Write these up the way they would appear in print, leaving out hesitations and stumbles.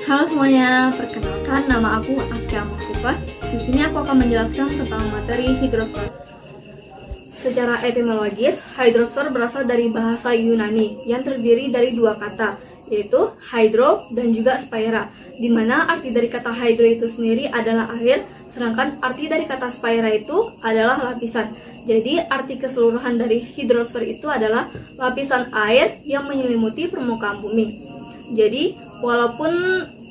Halo semuanya, perkenalkan nama aku Askia Mustafa. Di sini aku akan menjelaskan tentang materi hidrosfer. Secara etimologis, hidrosfer berasal dari bahasa Yunani yang terdiri dari dua kata, yaitu hydro dan juga sphaera, di mana arti dari kata hydro itu sendiri adalah air, sedangkan arti dari kata sphaera itu adalah lapisan. Jadi arti keseluruhan dari hidrosfer itu adalah lapisan air yang menyelimuti permukaan bumi. Jadi walaupun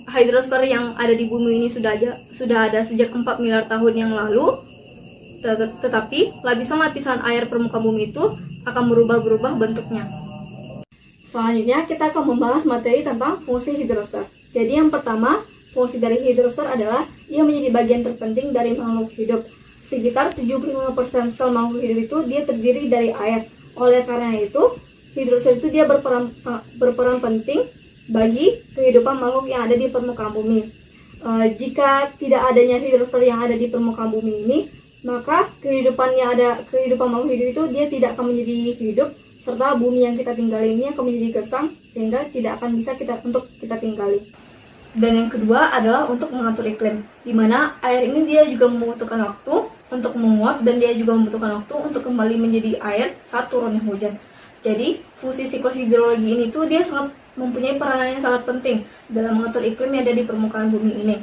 hidrosfer yang ada di bumi ini sudah ada sejak 4 miliar tahun yang lalu, tetapi lapisan-lapisan air permukaan bumi itu akan berubah-berubah bentuknya. Selanjutnya kita akan membahas materi tentang fungsi hidrosfer. Jadi yang pertama, fungsi dari hidrosfer adalah ia menjadi bagian terpenting dari makhluk hidup. Sekitar 75% sel makhluk hidup itu dia terdiri dari air. Oleh karena itu, hidrosfer itu dia berperan penting bagi kehidupan makhluk yang ada di permukaan bumi. Jika tidak adanya hidrosfer yang ada di permukaan bumi ini, maka kehidupan makhluk hidup itu dia tidak akan menjadi hidup, serta bumi yang kita tinggali ini akan menjadi gersang sehingga tidak akan bisa untuk kita tinggali. Dan yang kedua adalah untuk mengatur iklim, di mana air ini dia juga membutuhkan waktu untuk menguap dan dia juga membutuhkan waktu untuk kembali menjadi air saat turunnya hujan. Jadi fungsi siklus hidrologi ini tuh dia mempunyai peranan yang sangat penting dalam mengatur iklim yang ada di permukaan bumi ini.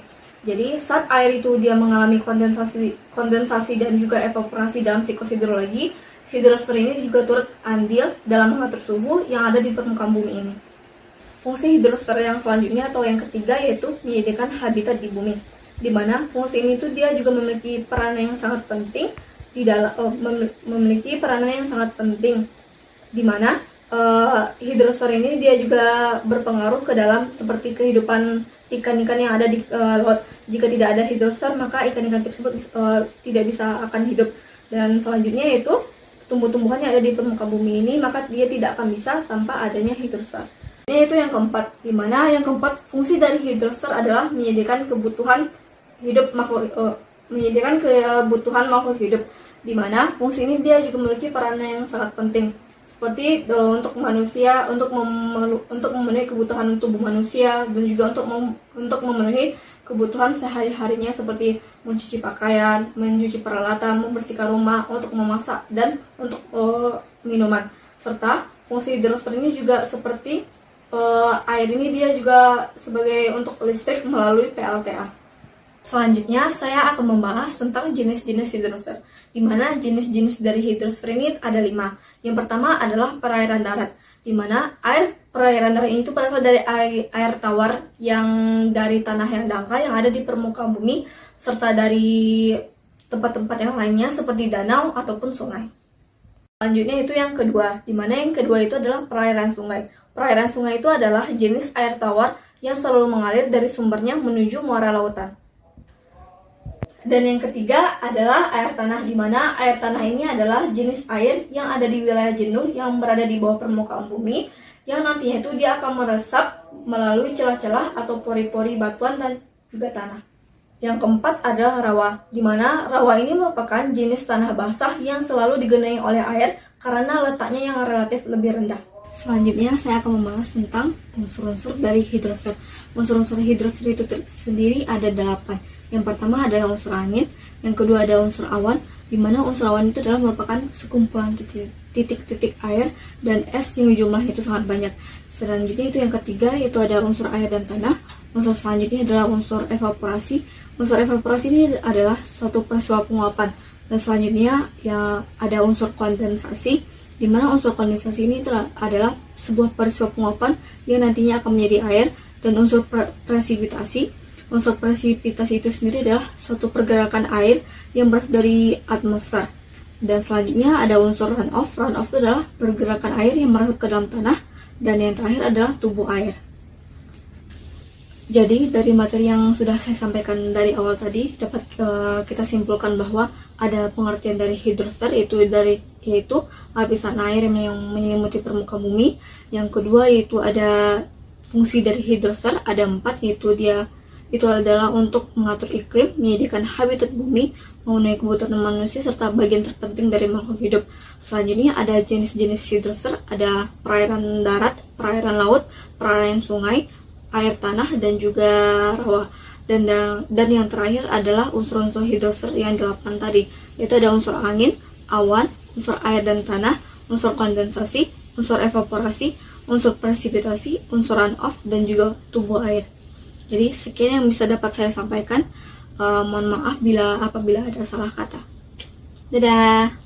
Jadi saat air itu dia mengalami kondensasi dan juga evaporasi dalam siklus hidrologi, hidrosfer ini juga turut andil dalam mengatur suhu yang ada di permukaan bumi ini. Fungsi hidrosfer yang selanjutnya atau yang ketiga yaitu menyediakan habitat di bumi, di mana fungsi ini tuh dia juga memiliki peranan yang sangat penting di mana hidrosfer ini dia juga berpengaruh ke dalam seperti kehidupan ikan-ikan yang ada di laut. Jika tidak ada hidrosfer, maka ikan-ikan tersebut tidak bisa akan hidup. Dan selanjutnya yaitu tumbuh-tumbuhan yang ada di permukaan bumi ini, maka dia tidak akan bisa tanpa adanya hidrosfer. Ini itu yang keempat, di mana yang keempat fungsi dari hidrosfer adalah menyediakan kebutuhan makhluk hidup, di mana fungsi ini dia juga memiliki peranan yang sangat penting. Seperti untuk manusia, untuk memenuhi kebutuhan tubuh manusia, dan juga untuk memenuhi kebutuhan sehari-harinya seperti mencuci pakaian, mencuci peralatan, membersihkan rumah, untuk memasak, dan untuk minuman. Serta fungsi hidrosfer ini juga seperti air ini dia juga sebagai untuk listrik melalui PLTA. Selanjutnya saya akan membahas tentang jenis-jenis hidrosfer, di mana jenis-jenis dari hidrosfer ini ada 5. Yang pertama adalah perairan darat, di mana perairan darat ini berasal dari air tawar yang dari tanah yang dangkal yang ada di permukaan bumi, serta dari tempat-tempat yang lainnya seperti danau ataupun sungai. Selanjutnya itu yang kedua, di mana yang kedua itu adalah perairan sungai. Perairan sungai itu adalah jenis air tawar yang selalu mengalir dari sumbernya menuju muara lautan. Dan yang ketiga adalah air tanah, di mana air tanah ini adalah jenis air yang ada di wilayah jenuh yang berada di bawah permukaan bumi, yang nantinya itu dia akan meresap melalui celah-celah atau pori-pori batuan dan juga tanah. Yang keempat adalah rawa, di mana rawa ini merupakan jenis tanah basah yang selalu digenangi oleh air karena letaknya yang relatif lebih rendah. Selanjutnya saya akan membahas tentang unsur-unsur dari hidrosfer. Unsur-unsur hidrosfer itu sendiri ada 8. Yang pertama adalah unsur angin, yang kedua ada unsur awan, di mana unsur awan itu adalah merupakan sekumpulan titik-titik air dan es yang jumlahnya itu sangat banyak. Selanjutnya itu yang ketiga, yaitu ada unsur air dan tanah. Unsur selanjutnya adalah unsur evaporasi. Unsur evaporasi ini adalah suatu peristiwa penguapan. Dan selanjutnya ya ada unsur kondensasi, di mana unsur kondensasi ini adalah sebuah peristiwa penguapan yang nantinya akan menjadi air. Dan unsur presipitasi. Unsur presipitasi itu sendiri adalah suatu pergerakan air yang berasal dari atmosfer. Dan selanjutnya ada unsur runoff. Runoff itu adalah pergerakan air yang merasuk ke dalam tanah. Dan yang terakhir adalah tubuh air. Jadi dari materi yang sudah saya sampaikan dari awal tadi, dapat kita simpulkan bahwa ada pengertian dari hidrosfer, yaitu lapisan air yang menyelimuti permukaan bumi. Yang kedua yaitu ada fungsi dari hidrosfer, ada 4, yaitu itu adalah untuk mengatur iklim, menyediakan habitat bumi, memenuhi kebutuhan manusia, serta bagian terpenting dari makhluk hidup. Selanjutnya ada jenis-jenis hidrosfer, ada perairan darat, perairan laut, perairan sungai, air tanah dan juga rawa. Dan yang terakhir adalah unsur-unsur hidrosfer yang 8 tadi, yaitu ada unsur angin, awan, unsur air dan tanah, unsur kondensasi, unsur evaporasi, unsur presipitasi, unsur runoff, dan juga tubuh air. Jadi sekian yang bisa dapat saya sampaikan. Mohon maaf apabila ada salah kata. Dadah.